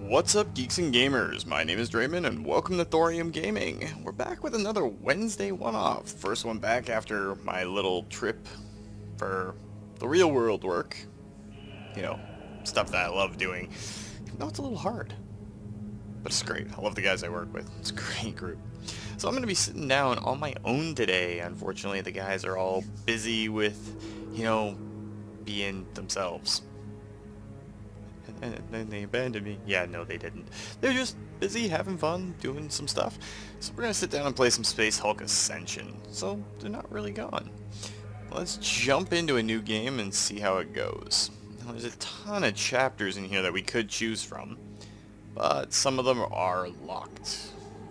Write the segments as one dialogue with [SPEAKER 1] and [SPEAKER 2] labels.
[SPEAKER 1] What's up, geeks and gamers? My name is Draymond, and welcome to Thorium Gaming. We're back with another Wednesday one-off. First one back after my little trip for the real world work. You know, stuff that I love doing. No, it's a little hard, but it's great. I love the guys I work with. It's a great group. So I'm going to be sitting down on my own today. Unfortunately, the guys are all busy with, being themselves. And then they abandoned me. Yeah, no, they didn't. They're just busy having fun, doing some stuff. So we're going to sit down and play some Space Hulk Ascension. So they're not really gone. Let's jump into a new game and see how it goes. Now, there's a ton of chapters in here that we could choose from, but some of them are locked,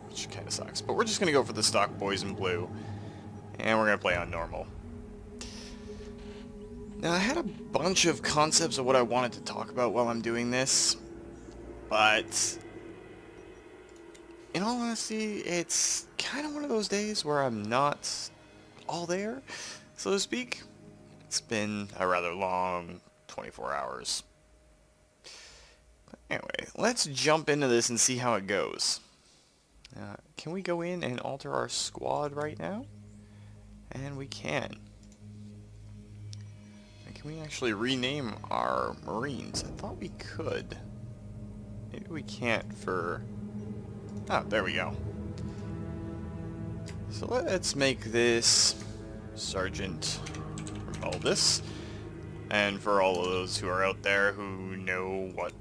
[SPEAKER 1] which kind of sucks. But we're just going to go for the stock boys in blue, and we're going to play on normal. Now, I had a bunch of concepts of what I wanted to talk about while I'm doing this, but in all honesty, it's kind of one of those days where I'm not all there, so to speak. It's been a rather long 24 hours. But anyway, let's jump into this and see how it goes. Can we go in and alter our squad right now? And we can. Can we actually rename our Marines? I thought we could. Maybe we can't for... Oh, there we go. So let's make this Sergeant Aldis. And for all of those who are out there who know what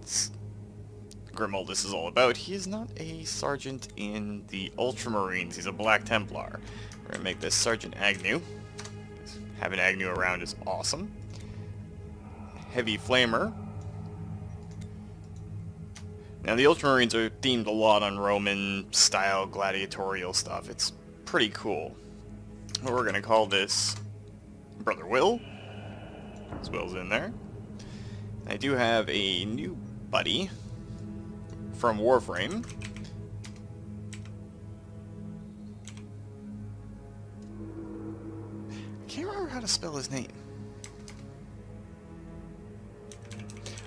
[SPEAKER 1] Grimaldus is all about, he is not a sergeant in the Ultramarines. He's a Black Templar. We're going to make this Sergeant Agnew. Having Agnew around is awesome. Heavy Flamer. Now, the Ultramarines are themed a lot on Roman-style gladiatorial stuff. It's pretty cool. What we're going to call this Brother Will. As Will's in there. I do have a new buddy from Warframe. I can't remember how to spell his name.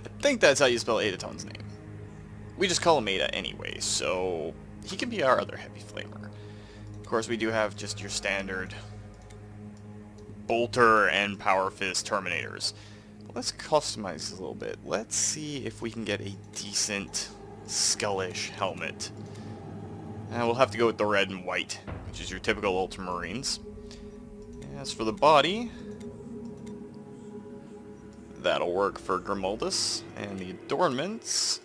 [SPEAKER 1] I think that's how you spell Adaton's name. We just call him Ada anyway, so he can be our other Heavy Flamer. Of course, we do have just your standard Bolter and Power Fist Terminators. Let's customize this a little bit. Let's see if we can get a decent skullish helmet. And we'll have to go with the red and white, which is your typical Ultramarines. As for the body, that'll work for Grimaldus. And the adornments,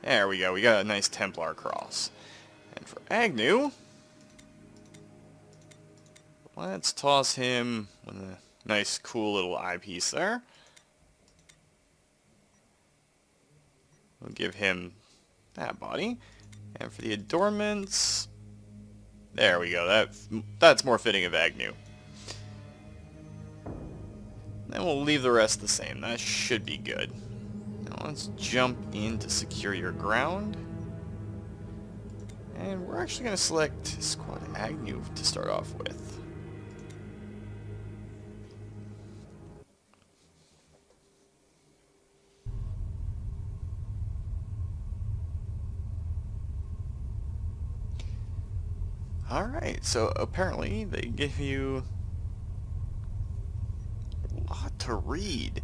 [SPEAKER 1] there we go, we got a nice Templar cross. And for Agnew, let's toss him with a nice cool little eyepiece there. We'll give him that body. And for the adornments, there we go, that's more fitting of Agnew. Then we'll leave the rest the same. That should be good. Now let's jump in to secure your ground. And we're actually going to select Squad Agnew to start off with. Alright, so apparently they give you a lot to read.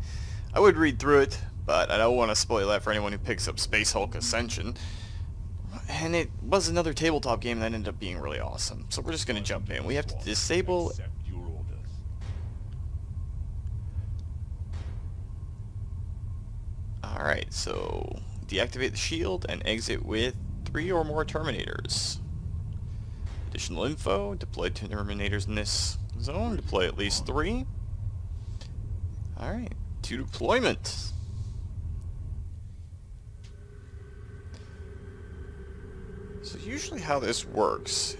[SPEAKER 1] I would read through it, but I don't want to spoil that for anyone who picks up Space Hulk Ascension. And it was another tabletop game that ended up being really awesome. So we're just going to jump in. We have to disable... Alright, so deactivate the shield and exit with 3 or more Terminators. Additional info, deploy Terminators in this zone, deploy at least 3. Alright, to deployment. So usually how this works,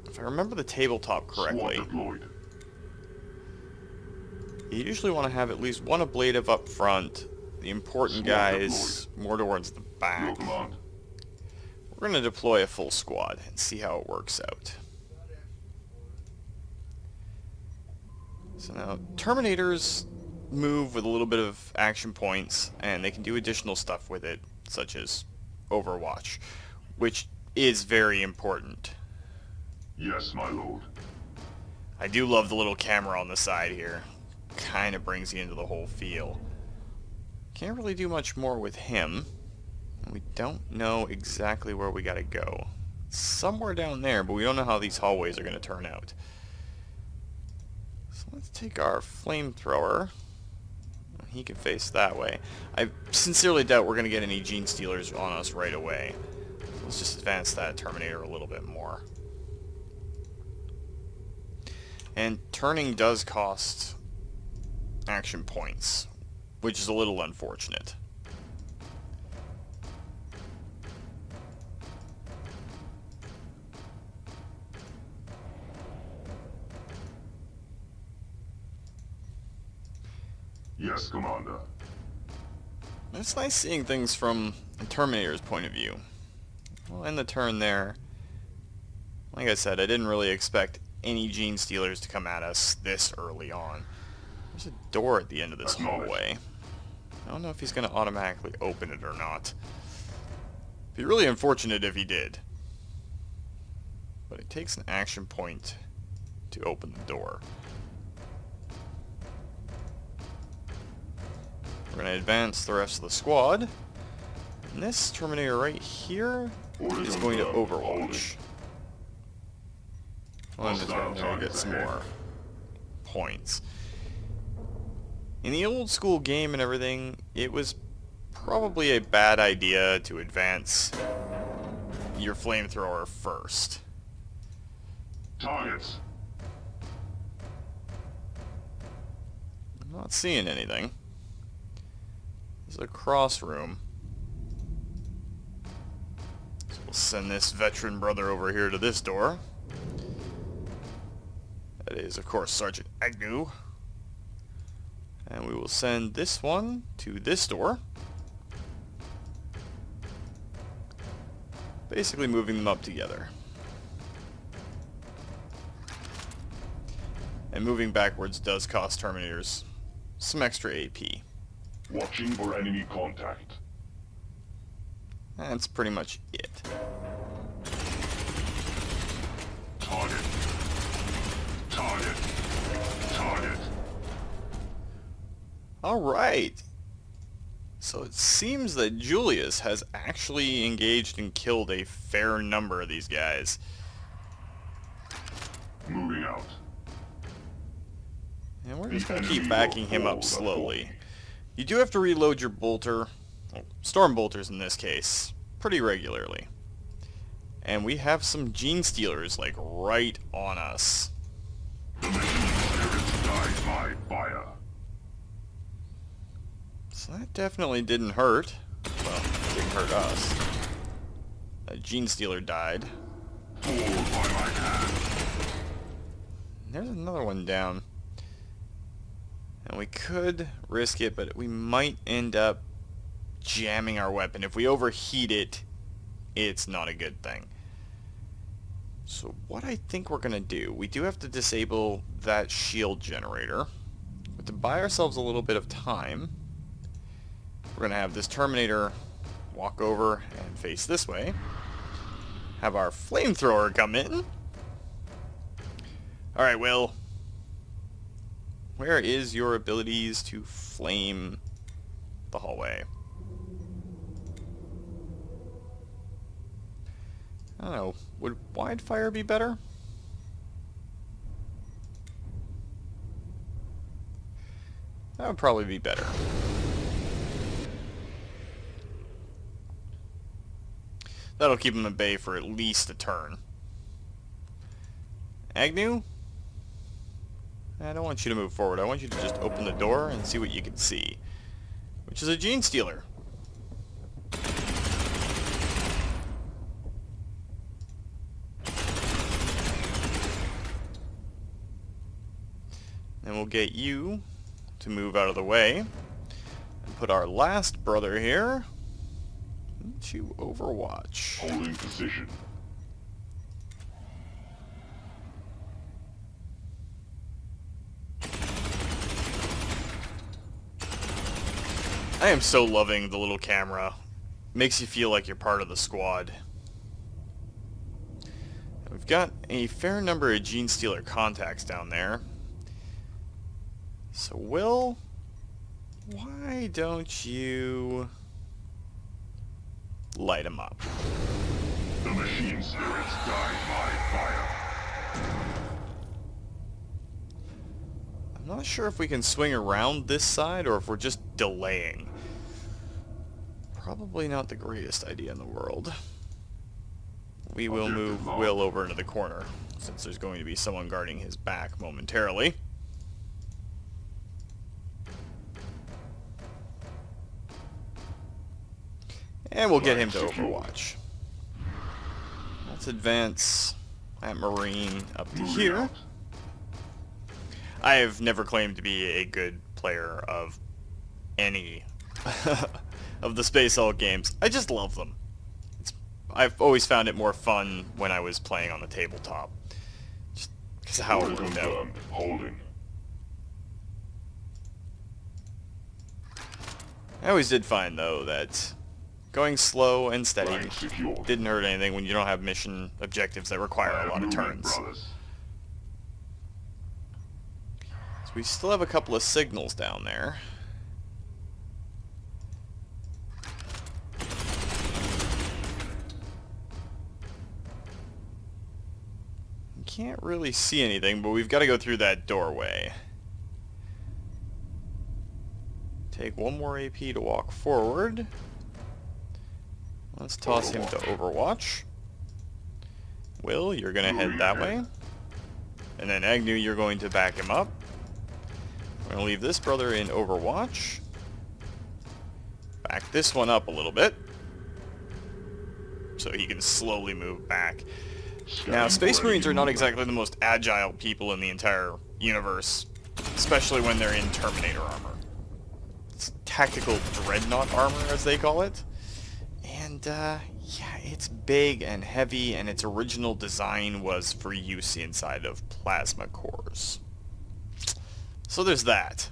[SPEAKER 1] if I remember the tabletop correctly, you usually want to have at least one ablative up front, the important guys more towards the back. We're going to deploy a full squad and see how it works out. So now, Terminators move with a little bit of action points, and they can do additional stuff with it, such as Overwatch, which is very important.
[SPEAKER 2] Yes, my lord.
[SPEAKER 1] I do love the little camera on the side here. Kind of brings you into the whole feel. Can't really do much more with him. We don't know exactly where we gotta go. Somewhere down there, but we don't know how these hallways are gonna turn out. So let's take our flamethrower. He can face that way. I sincerely doubt we're gonna get any genestealers on us right away. Let's just advance that Terminator a little bit more. And turning does cost action points, which is a little unfortunate.
[SPEAKER 2] Yes, Commander.
[SPEAKER 1] It's nice seeing things from the Terminator's point of view. We'll end the turn there. Like I said, I didn't really expect any genestealers to come at us this early on. There's a door at the end of this hallway. I don't know if he's going to automatically open it or not. It'd be really unfortunate if he did. But it takes an action point to open the door. We're going to advance the rest of the squad. And this Terminator right here is going to Overwatch. Well, I'm just going to get some more points. In the old school game and everything, it was probably a bad idea to advance your flamethrower first.
[SPEAKER 2] Targets.
[SPEAKER 1] I'm not seeing anything. There's a cross room. So we'll send this veteran brother over here to this door. That is, of course, Sergeant Agnew. And we will send this one to this door. Basically moving them up together. And moving backwards does cost Terminators some extra AP.
[SPEAKER 2] Watching for enemy contact.
[SPEAKER 1] That's pretty much it.
[SPEAKER 2] Target. Target. Target.
[SPEAKER 1] Alright. So it seems that Julius has actually engaged and killed a fair number of these guys.
[SPEAKER 2] Moving out.
[SPEAKER 1] And we're just going to keep backing him up slowly. You do have to reload your bolter, well, storm bolters in this case, pretty regularly. And we have some genestealers, like, right on us.
[SPEAKER 2] The mission spirits died by fire.
[SPEAKER 1] So that definitely didn't hurt. Well, it didn't hurt us. A genestealer died.
[SPEAKER 2] Fall by my hand.
[SPEAKER 1] And there's another one down. And we could risk it, but we might end up jamming our weapon. If we overheat it, it's not a good thing. So what I think we're going to do, we do have to disable that shield generator. But to buy ourselves a little bit of time, we're going to have this Terminator walk over and face this way. Have our flamethrower come in. Alright, Will. Where is your abilities to flame the hallway? I don't know. Would wide fire be better? That would probably be better. That'll keep him at bay for at least a turn. Agnew? I don't want you to move forward. I want you to just open the door and see what you can see. Which is a genestealer. And we'll get you to move out of the way. And put our last brother here into Overwatch.
[SPEAKER 2] Holding position.
[SPEAKER 1] I am so loving the little camera. Makes you feel like you're part of the squad. We've got a fair number of genestealer contacts down there. So, Will, why don't you light him up?
[SPEAKER 2] The machine spirits die by fire.
[SPEAKER 1] I'm not sure if we can swing around this side or if we're just delaying. Probably not the greatest idea in the world. We will move Will over into the corner, since there's going to be someone guarding his back momentarily. And we'll get him to Overwatch. Let's advance that Marine up to here. I have never claimed to be a good player of any of the Space Hulk games. I just love them. I've always found it more fun when I was playing on the tabletop. Just because of how it worked out.
[SPEAKER 2] Holding.
[SPEAKER 1] I always did find, though, that going slow and steady didn't hurt anything when you don't have mission objectives that require a lot of turns. So we still have a couple of signals down there. Can't really see anything, but we've got to go through that doorway. Take one more AP to walk forward. Let's toss him to Overwatch. Will, you're going to head that way. And then Agnew, you're going to back him up. We're going to leave this brother in Overwatch. Back this one up a little bit, so he can slowly move back. Now, Space Marines are not exactly the most agile people in the entire universe, especially when they're in Terminator armor. It's tactical dreadnought armor, as they call it. And, yeah, it's big and heavy, and its original design was for use inside of plasma cores. So there's that.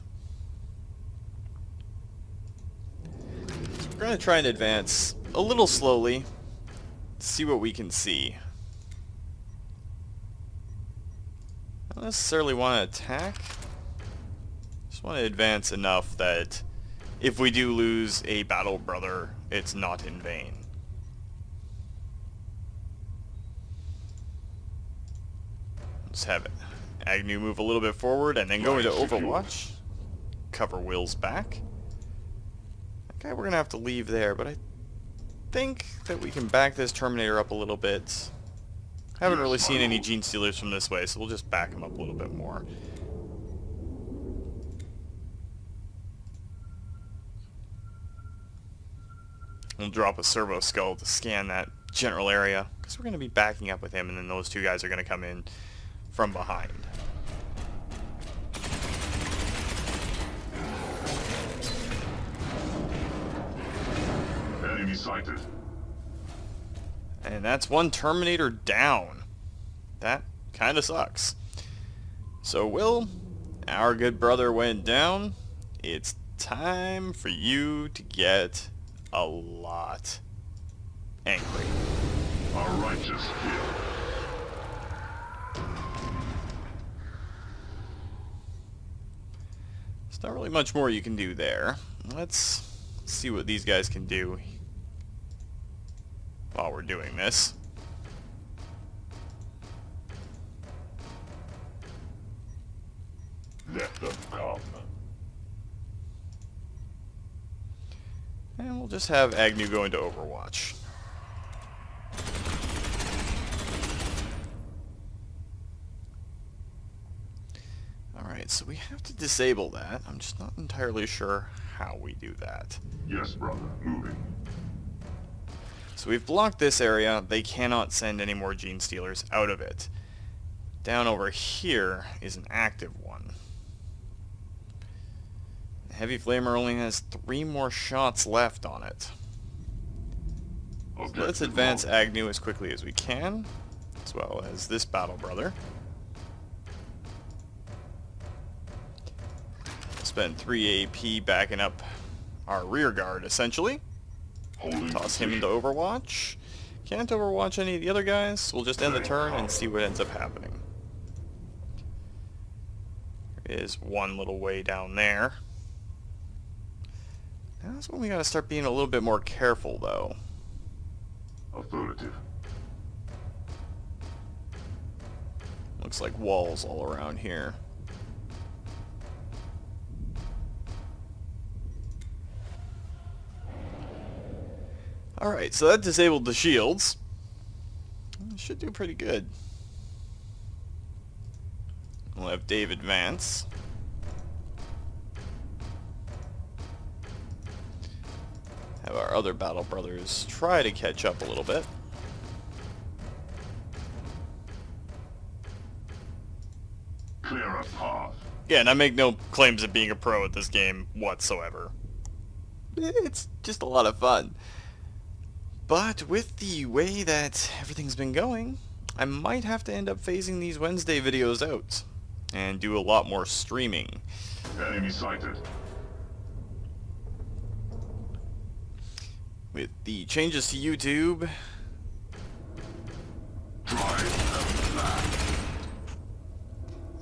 [SPEAKER 1] So we're going to try and advance a little slowly, see what we can see. I don't necessarily want to attack. Just want to advance enough that if we do lose a battle brother, it's not in vain. Let's have it. Agnew move a little bit forward and then go into Overwatch. Cover Will's back. Okay, we're going to have to leave there, but I think that we can back this Terminator up a little bit. Haven't really seen any genestealers from this way, so we'll just back him up a little bit more. We'll drop a servo skull to scan that general area, because we're going to be backing up with him, and then those two guys are going to come in from behind.
[SPEAKER 2] Enemy sighted.
[SPEAKER 1] And that's one Terminator down. That kind of sucks. So, Will, our good brother went down. It's time for you to get a lot angry.
[SPEAKER 2] A righteous kill.
[SPEAKER 1] There's not really much more you can do there. Let's see what these guys can do while we're doing this.
[SPEAKER 2] Let them come.
[SPEAKER 1] And we'll just have Agnew go into Overwatch. Alright, so we have to disable that. I'm just not entirely sure how we do that.
[SPEAKER 2] Yes, brother. Moving.
[SPEAKER 1] So we've blocked this area. They cannot send any more genestealers out of it. Down over here is an active one. The Heavy Flamer only has 3 more shots left on it. So let's advance Agnew as quickly as we can, as well as this battle brother. Spend 3 AP backing up our rear guard, essentially. Toss him into Overwatch. Can't Overwatch any of the other guys. We'll just end the turn and see what ends up happening. There is one little way down there. That's when we gotta start being a little bit more careful, though.
[SPEAKER 2] Affirmative.
[SPEAKER 1] Looks like walls all around here. Alright, so that disabled the shields. Should do pretty good. We'll have Dave advance. Have our other battle brothers try to catch up a little bit.
[SPEAKER 2] Clear a path.
[SPEAKER 1] Again, I make no claims of being a pro at this game whatsoever. It's just a lot of fun. But with the way that everything's been going, I might have to end up phasing these Wednesday videos out and do a lot more streaming.
[SPEAKER 2] Enemy sighted.
[SPEAKER 1] With the changes to YouTube,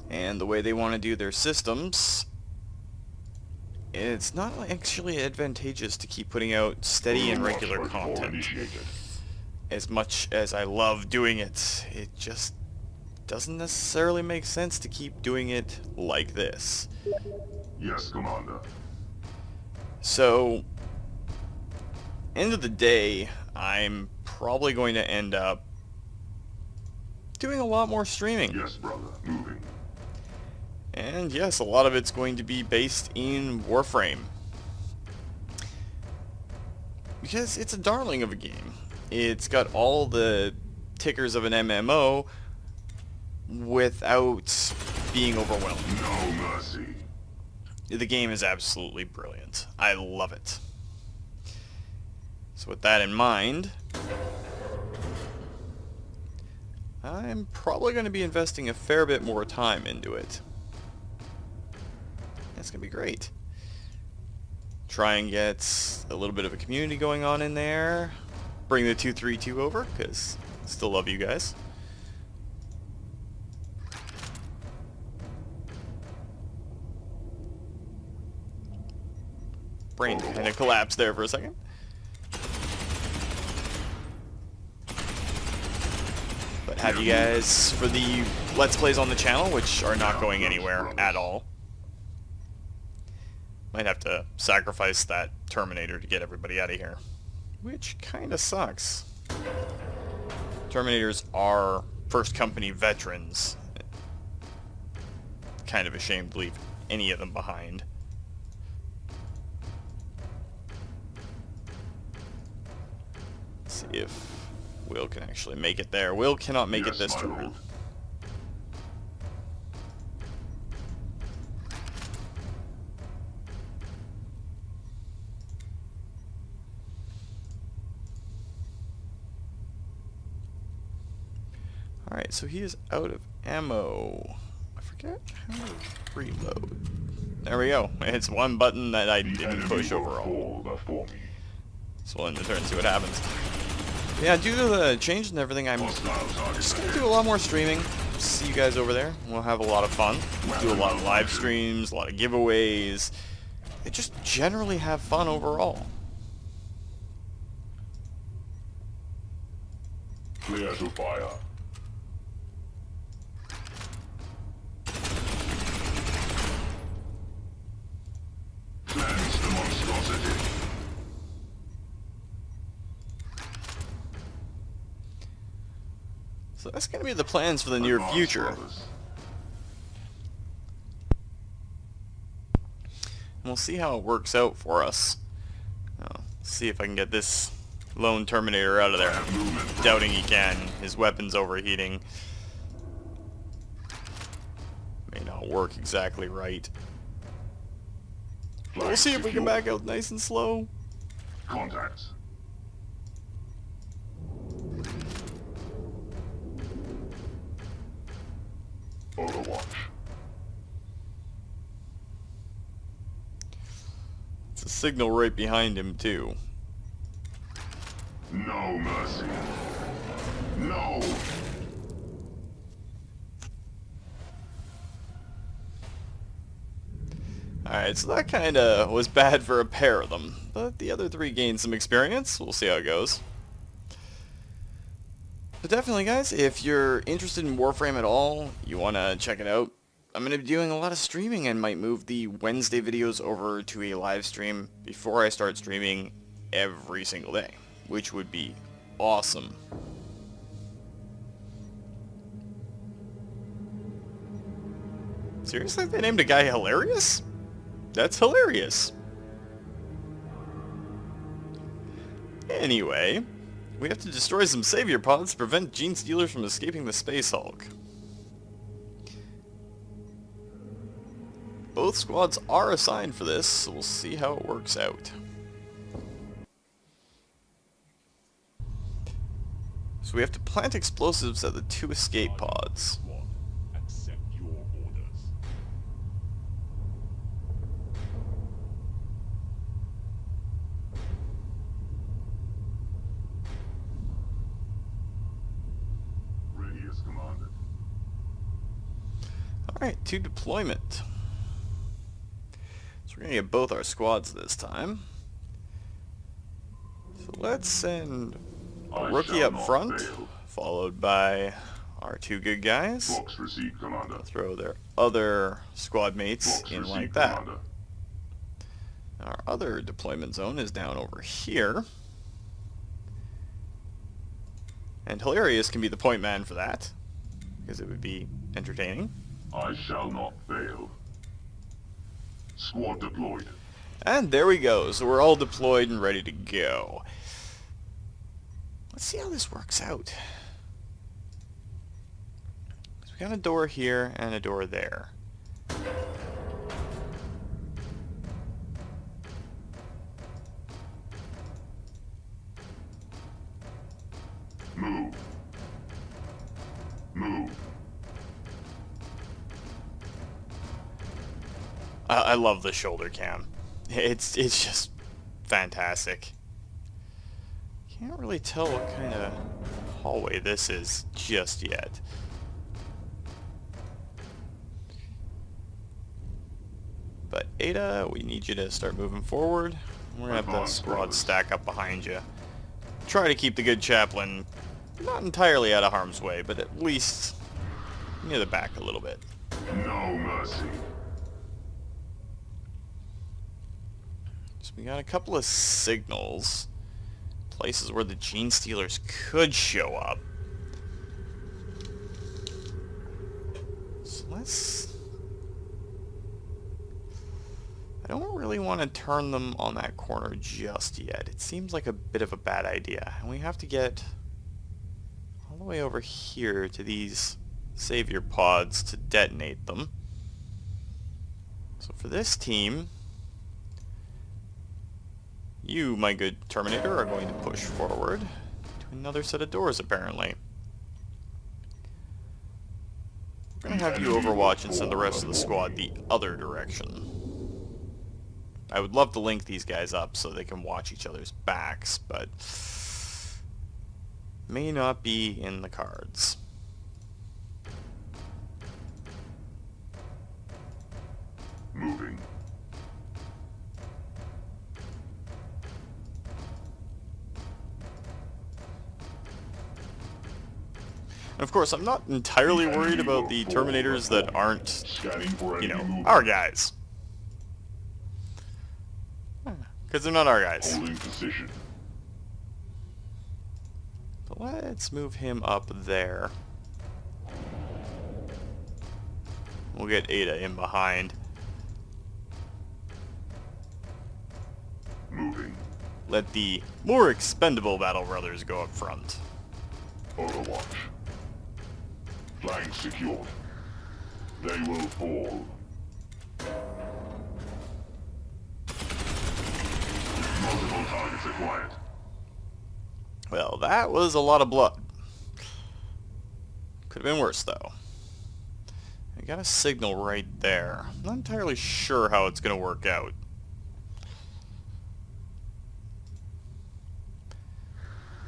[SPEAKER 1] and the way they want to do their systems, it's not actually advantageous to keep putting out steady and regular content. As much as I love doing it, it just doesn't necessarily make sense to keep doing it like this.
[SPEAKER 2] Yes, Commander.
[SPEAKER 1] So, end of the day, I'm probably going to end up doing a lot more streaming.
[SPEAKER 2] Yes, brother. Moving.
[SPEAKER 1] And yes, a lot of it's going to be based in Warframe. Because it's a darling of a game. It's got all the tickers of an MMO without being overwhelming.
[SPEAKER 2] No mercy.
[SPEAKER 1] The game is absolutely brilliant. I love it. So with that in mind, I'm probably going to be investing a fair bit more time into it. That's going to be great. Try and get a little bit of a community going on in there. Bring the 232 over, because I still love you guys. Brain kind of collapsed there for a second. But have you guys for the Let's Plays on the channel, which are not going anywhere at all. Might have to sacrifice that Terminator to get everybody out of here. Which kind of sucks. Terminators are first company veterans. Kind of a shame to leave any of them behind. Let's see if Will can actually make it there. Will cannot make it this turn. Alright, so he is out of ammo. I forget how to reload. There we go. It's one button that I didn't push overall. So we'll end the turn and see what happens. Yeah, due to the change and everything, I'm just going to do a lot more streaming. See you guys over there. We'll have a lot of fun. Do a lot of live streams, a lot of giveaways. Just generally have fun overall.
[SPEAKER 2] Clear to fire. Cleanse the monstrosity.
[SPEAKER 1] So that's going to be the plans for the near future. And we'll see how it works out for us. See if I can get this lone Terminator out of there. Doubting he can. His weapon's overheating. May not work exactly right. We'll see if we can back out nice and slow.
[SPEAKER 2] Contacts. Overwatch.
[SPEAKER 1] It's a signal right behind him, too.
[SPEAKER 2] No mercy. No!
[SPEAKER 1] Alright, so that kinda was bad for a pair of them. But the other three gained some experience. We'll see how it goes. But definitely, guys, if you're interested in Warframe at all, you want to check it out, I'm going to be doing a lot of streaming and might move the Wednesday videos over to a live stream before I start streaming every single day, which would be awesome. Seriously? They named a guy Hilarious? That's hilarious. Anyway, we have to destroy some savior pods to prevent genestealers from escaping the Space Hulk. Both squads are assigned for this, so we'll see how it works out. So we have to plant explosives at the 2 escape pods.
[SPEAKER 2] Accept your orders. Ready as commanded.
[SPEAKER 1] Alright, to deployment. So we're going to get both our squads this time. So let's send a rookie up front, followed by our 2 good guys.
[SPEAKER 2] Box received, Commander.
[SPEAKER 1] Throw their other squad mates
[SPEAKER 2] Box
[SPEAKER 1] in
[SPEAKER 2] received,
[SPEAKER 1] like that.
[SPEAKER 2] Commander.
[SPEAKER 1] Our other deployment zone is down over here. And Hilarious can be the point man for that, because it would be entertaining.
[SPEAKER 2] I shall not fail. Squad deployed.
[SPEAKER 1] And there we go, so we're all deployed and ready to go. Let's see how this works out. So we got a door here and a door there.
[SPEAKER 2] Move. Move.
[SPEAKER 1] I love the shoulder cam. It's just fantastic. Can't really tell what kind of hallway this is just yet. But Ada, we need you to start moving forward. We're gonna have the squad stack up behind you. Try to keep the good chaplain not entirely out of harm's way, but at least near the back a little bit.
[SPEAKER 2] No mercy.
[SPEAKER 1] So we got a couple of signals, places where the genestealers could show up. So let's... I don't really want to turn them on that corner just yet. It seems like a bit of a bad idea. And we have to get all the way over here to these savior pods to detonate them. So for this team, you, my good Terminator, are going to push forward to another set of doors, apparently. We're going to have you overwatch and send the rest of the squad the other direction. I would love to link these guys up so they can watch each other's backs, but may not be in the cards.
[SPEAKER 2] Moving.
[SPEAKER 1] And of course, I'm not entirely worried about the Terminators that aren't,
[SPEAKER 2] Scanning for
[SPEAKER 1] you
[SPEAKER 2] enemy
[SPEAKER 1] know,
[SPEAKER 2] movement.
[SPEAKER 1] our guys. Because they're not our guys.
[SPEAKER 2] Holding position.
[SPEAKER 1] But let's move him up there. We'll get Ada in behind.
[SPEAKER 2] Moving.
[SPEAKER 1] Let the more expendable Battle Brothers go up front.
[SPEAKER 2] Overwatch. Flank secured. They will fall. Multiple targets acquired.
[SPEAKER 1] Well, that was a lot of blood. Could have been worse, though. I got a signal right there. I'm not entirely sure how it's going to work out.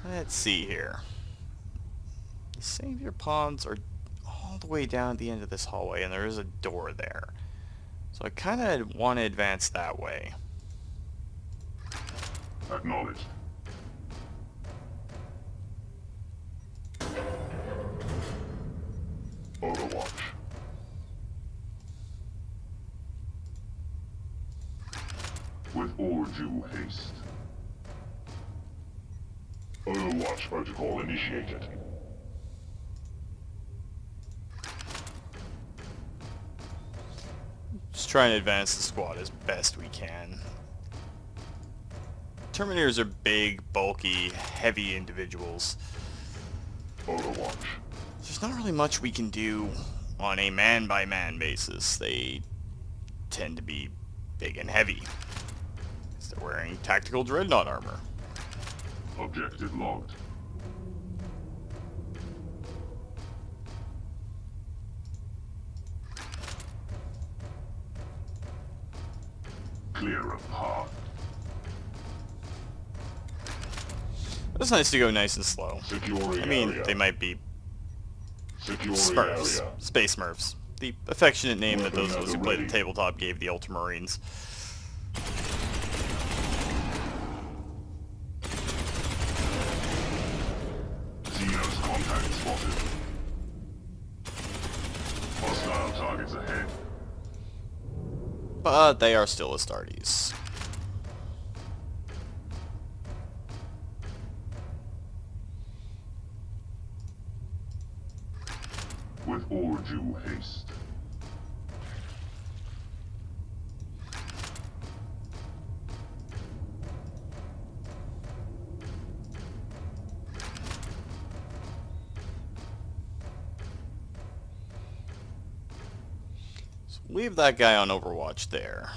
[SPEAKER 1] Let's see here. The savior pawns are all the way down at the end of this hallway, and there is a door there. So I kind of want to advance that way.
[SPEAKER 2] Acknowledged. Overwatch. With all due haste. Overwatch protocol initiated.
[SPEAKER 1] Just trying to advance the squad as best we can. Terminators are big, bulky, heavy individuals.
[SPEAKER 2] Overwatch.
[SPEAKER 1] There's not really much we can do on a man-by-man basis. They tend to be big and heavy. They're wearing tactical dreadnought armor.
[SPEAKER 2] Objective logged. Clear a path.
[SPEAKER 1] It's nice to go nice and slow.
[SPEAKER 2] Securing
[SPEAKER 1] I mean,
[SPEAKER 2] area.
[SPEAKER 1] they might be
[SPEAKER 2] Securing
[SPEAKER 1] Smurfs.
[SPEAKER 2] area.
[SPEAKER 1] Space Smurfs. The affectionate name that those of us who
[SPEAKER 2] Weapon
[SPEAKER 1] played the
[SPEAKER 2] ready.
[SPEAKER 1] tabletop gave the Ultramarines.
[SPEAKER 2] Xenos contact spotted. Hostile targets ahead.
[SPEAKER 1] But they are still Astartes.
[SPEAKER 2] With all due haste.
[SPEAKER 1] So leave that guy on Overwatch there.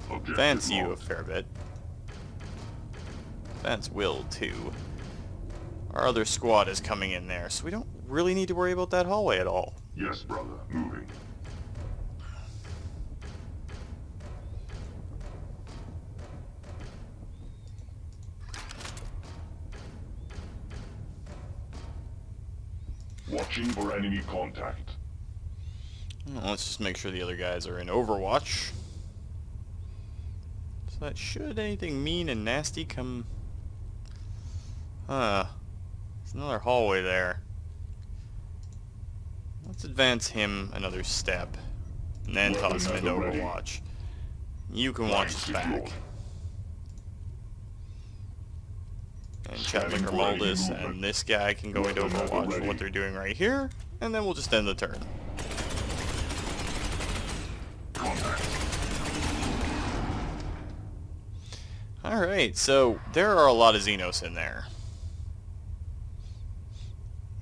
[SPEAKER 2] Objective
[SPEAKER 1] Advance you a
[SPEAKER 2] logged.
[SPEAKER 1] fair bit. Advance Will too. Our other squad is coming in there, so we don't really need to worry about that hallway at all.
[SPEAKER 2] Yes, brother. Moving. Watching for enemy contact.
[SPEAKER 1] Well, let's just make sure the other guys are in Overwatch. So that should anything mean and nasty come... There's another hallway there. Let's advance him another step, and then
[SPEAKER 2] Weapon
[SPEAKER 1] toss him into
[SPEAKER 2] ready.
[SPEAKER 1] Overwatch. You can watch his back.
[SPEAKER 2] Secured.
[SPEAKER 1] And
[SPEAKER 2] Standing
[SPEAKER 1] Chaplain
[SPEAKER 2] for any
[SPEAKER 1] Grimaldus
[SPEAKER 2] movement.
[SPEAKER 1] and this guy can go into
[SPEAKER 2] Weapon
[SPEAKER 1] Overwatch for
[SPEAKER 2] ready.
[SPEAKER 1] what they're doing right here, and then we'll just end the turn.
[SPEAKER 2] Contact.
[SPEAKER 1] Alright, so there are a lot of Xenos in there.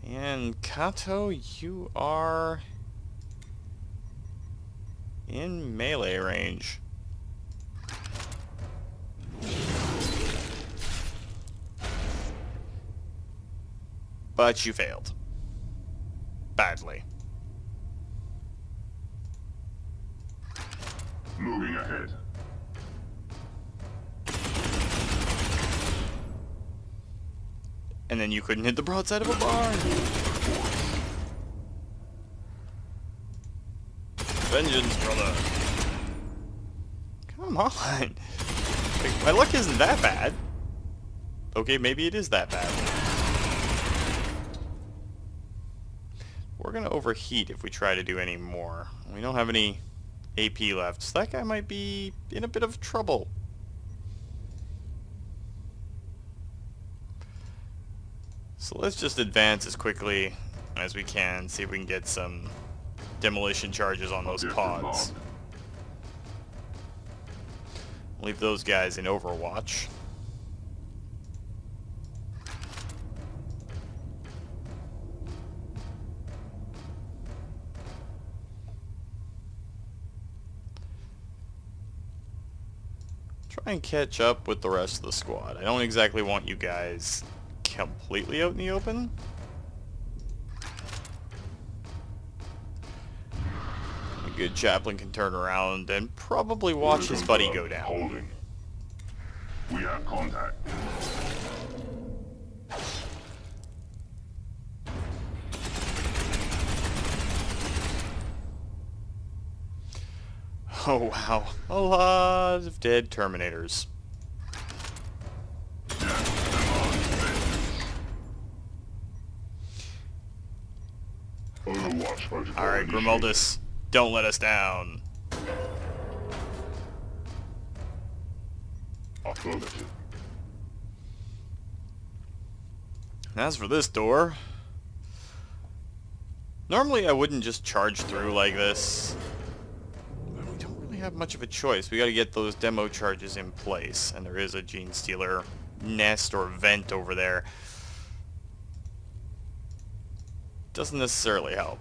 [SPEAKER 1] And Kato, you are in melee range. But you failed. Badly.
[SPEAKER 2] Moving ahead.
[SPEAKER 1] And then you couldn't hit the broadside of a barn. Vengeance, brother. Come on. Like, my luck isn't that bad. Okay, maybe it is that bad. We're gonna overheat if we try to do any more. We don't have any AP left, so that guy might be in a bit of trouble. So let's just advance as quickly as we can, see if we can get some demolition charges on those
[SPEAKER 2] Objective
[SPEAKER 1] pods.
[SPEAKER 2] logged.
[SPEAKER 1] Leave those guys in Overwatch. Try and catch up with the rest of the squad. I don't exactly want you guys completely out in the open. A good chaplain can turn around and probably watch his buddy go down.
[SPEAKER 2] Holding. We have contact.
[SPEAKER 1] Oh wow, a lot of dead Terminators. Alright, Grimaldus, don't let us down.
[SPEAKER 2] Affirmative.
[SPEAKER 1] And as for this door, normally I wouldn't just charge through like this. But we don't really have much of a choice. We gotta get those demo charges in place. And there is a genestealer nest or vent over there. Doesn't necessarily help.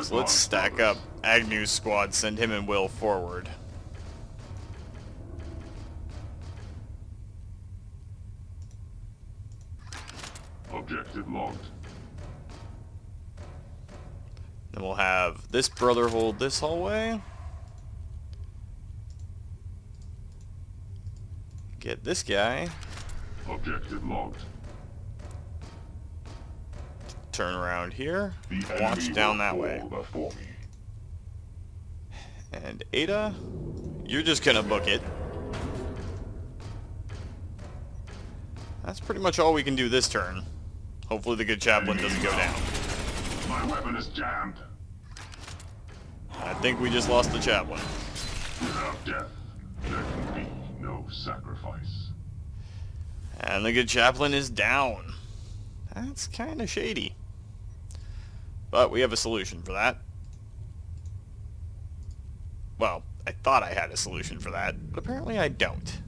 [SPEAKER 1] So let's stack up Agnew's squad, send him and Will forward.
[SPEAKER 2] Objective logged.
[SPEAKER 1] Then we'll have this brother hold this hallway. Get this guy.
[SPEAKER 2] Objective logged.
[SPEAKER 1] Turn around here.
[SPEAKER 2] The
[SPEAKER 1] Watch
[SPEAKER 2] enemy
[SPEAKER 1] down
[SPEAKER 2] will
[SPEAKER 1] that way.
[SPEAKER 2] fall before me.
[SPEAKER 1] And Ada, you're just gonna book it. That's pretty much all we can do this turn. Hopefully the good chaplain doesn't go down.
[SPEAKER 2] My weapon is jammed.
[SPEAKER 1] I think we just lost the chaplain.
[SPEAKER 2] Without death, there can be no sacrifice.
[SPEAKER 1] And the good chaplain is down. That's kind of shady. But we have a solution for that. Well, I thought I had a solution for that, but apparently I don't.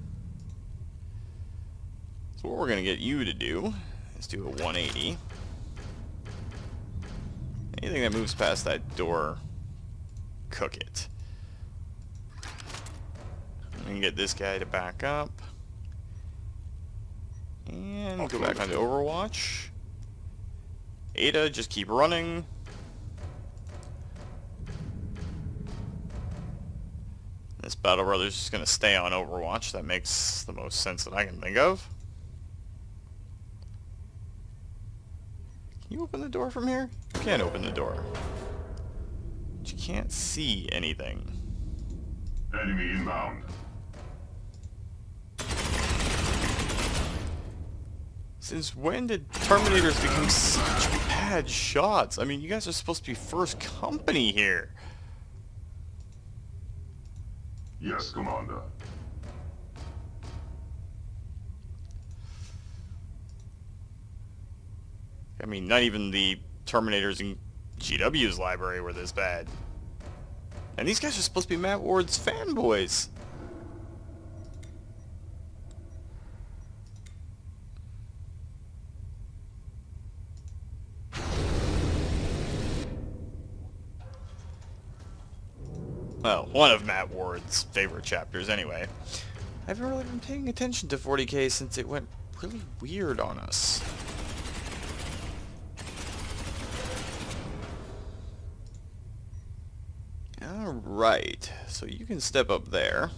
[SPEAKER 1] So what we're going to get you to do is do a 180. Anything that moves past that door, cook it. We can get this guy to back up. And go back onto Overwatch. Ada, just keep running. This Battle Brother's just going to stay on Overwatch. That makes the most sense that I can think of. Can you open the door from here? You can't open the door. But you can't see anything.
[SPEAKER 2] Enemy inbound.
[SPEAKER 1] Since when did Terminators become such bad shots? I mean, you guys are supposed to be first company here.
[SPEAKER 2] Yes, Commander.
[SPEAKER 1] I mean, not even the Terminators in GW's library were this bad. And these guys are supposed to be Matt Ward's fanboys. Well, one of Matt Ward's favorite chapters anyway. I haven't really been paying attention to 40k since it went really weird on us. Alright, so you can step up there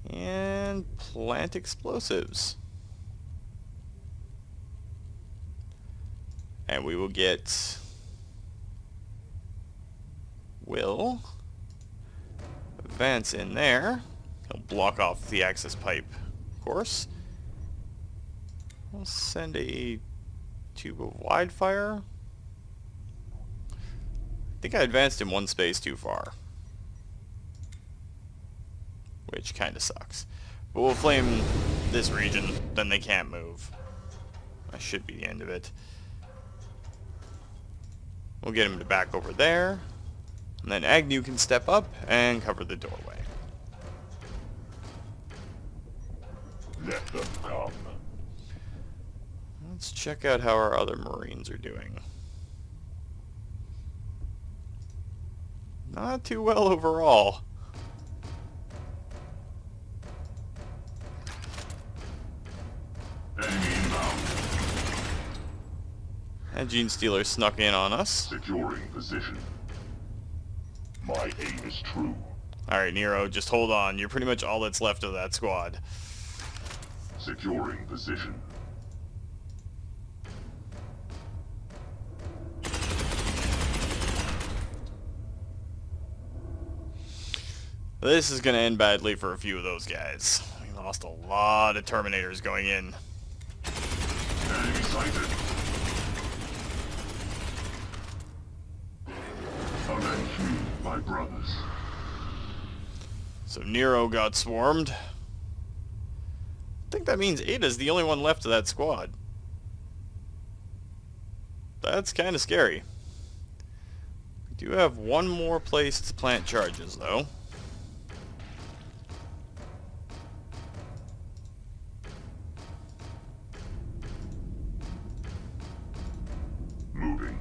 [SPEAKER 1] and plant explosives. And we will get Will advance in there. He'll block off the access pipe, of course. We'll send a tube of wildfire. I think I advanced in one space too far, which kind of sucks. But we'll flame this region, then they can't move. That should be the end of it. We'll get him to back over there. And then Agnew can step up and cover the doorway.
[SPEAKER 2] Let them come.
[SPEAKER 1] Let's check out how our other Marines are doing. Not too well overall.
[SPEAKER 2] Enemy inbound.
[SPEAKER 1] And genestealers snuck in on us.
[SPEAKER 2] Securing position. My aim is true.
[SPEAKER 1] Alright, Nero, just hold on. You're pretty much all that's left of that squad.
[SPEAKER 2] Securing position.
[SPEAKER 1] This is going to end badly for a few of those guys. We lost a lot of Terminators going in.
[SPEAKER 2] Enemy sighted. Avenge me, my brothers.
[SPEAKER 1] So Nero got swarmed. I think that means Ada's the only one left of that squad. That's kind of scary. We do have one more place to plant charges, though.
[SPEAKER 2] Moving.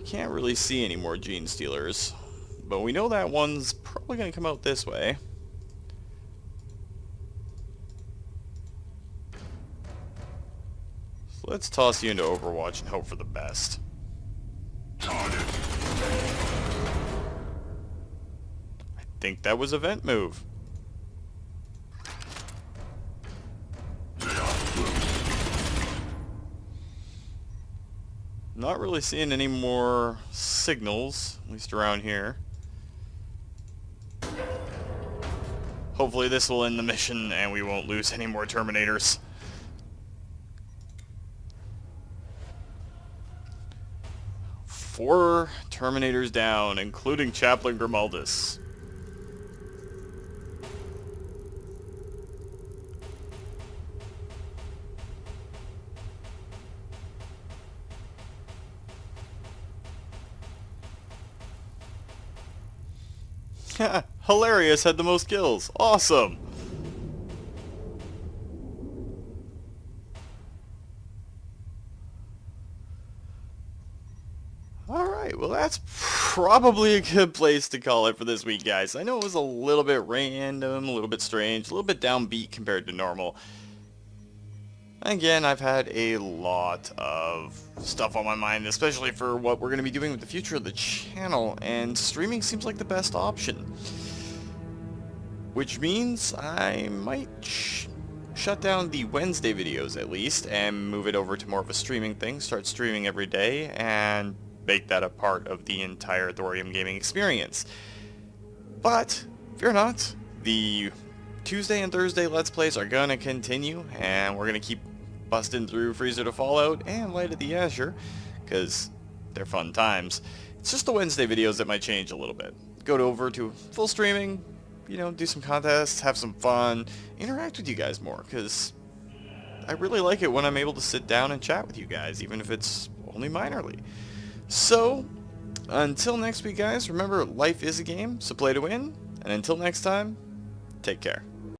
[SPEAKER 1] Can't really see any more genestealers, but we know that one's probably going to come out this way. So let's toss you into Overwatch and hope for the best.
[SPEAKER 2] Target.
[SPEAKER 1] I think that was a vent move.
[SPEAKER 2] They are close.
[SPEAKER 1] Not really seeing any more signals, at least around here. Hopefully this will end the mission and we won't lose any more Terminators. Four Terminators down, including Chaplain Grimaldus. Hilarious had the most kills. Awesome. Alright, well that's probably a good place to call it for this week, guys. I know it was a little bit random, a little bit strange, a little bit downbeat compared to normal. Again, I've had a lot of stuff on my mind, especially for what we're going to be doing with the future of the channel, and streaming seems like the best option. Which means I might shut down the Wednesday videos at least, and move it over to more of a streaming thing, start streaming every day, and make that a part of the entire Thorium gaming experience. But, fear not, the Tuesday and Thursday Let's Plays are going to continue, and we're going to keep busting through Freezer to Fallout and Light of the Azure, because they're fun times. It's just the Wednesday videos that might change a little bit. Go over to full streaming, you know, do some contests, have some fun, interact with you guys more, because I really like it when I'm able to sit down and chat with you guys, even if it's only minorly. So, until next week, guys, remember, life is a game, so play to win, and until next time, take care.